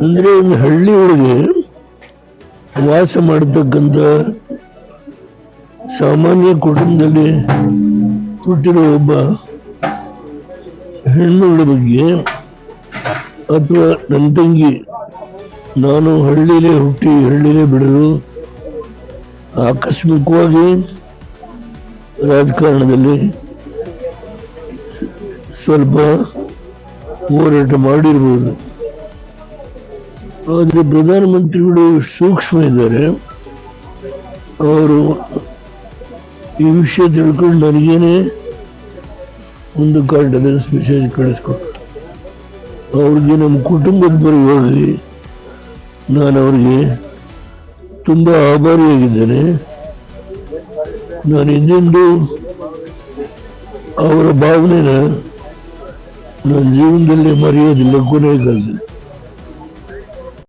ಅಂದ್ರೆ ಒಂದು ಹಳ್ಳಿ ಒಳಗೆ ವಾಸ ಮಾಡತಕ್ಕಂಥ ಸಾಮಾನ್ಯ ಕುಟುಂಬದಲ್ಲಿ ಹುಟ್ಟಿರೋ ಒಬ್ಬ ಹೆಣ್ಣುಗಳ ಬಗ್ಗೆ ಅಥವಾ ನನ್ನ ತಂಗಿ ನಾನು ಹಳ್ಳಿಲೇ ಹುಟ್ಟಿ ಹಳ್ಳಿಲೇ ಬೆಳೆದು ಆಕಸ್ಮಿಕವಾಗಿ ರಾಜಕಾರಣದಲ್ಲಿ ಸ್ವಲ್ಪ ಹೋರಾಟ ಮಾಡಿರ್ಬೋದು. ಆದರೆ ಪ್ರಧಾನಮಂತ್ರಿಗಳು ಸೂಕ್ಷ್ಮ ಇದ್ದಾರೆ. ಅವರು ಈ ವಿಷಯ ತಿಳ್ಕೊಂಡು ನನಗೇನೆ ಒಂದು ಕಾಂಟೆನ್ಸ್ ಮೆಸೇಜ್ ಕಳಿಸ್ಕೊಟ್ರು. ಅವ್ರಿಗೆ ನಮ್ಮ ಕುಟುಂಬದ ಪರವಾಗಿ ನಾನು ಅವ್ರಿಗೆ ತುಂಬ ಆಭಾರಿಯಾಗಿದ್ದೇನೆ. ನಾನು ಇನ್ನೊಂದು ಅವರ ಭಾವನೆನ ನನ್ನ ಜೀವನದಲ್ಲಿ ಮರೆಯೋದಿಲ್ಲ ಕೊನೆಯ ಕಾಲದಲ್ಲಿ.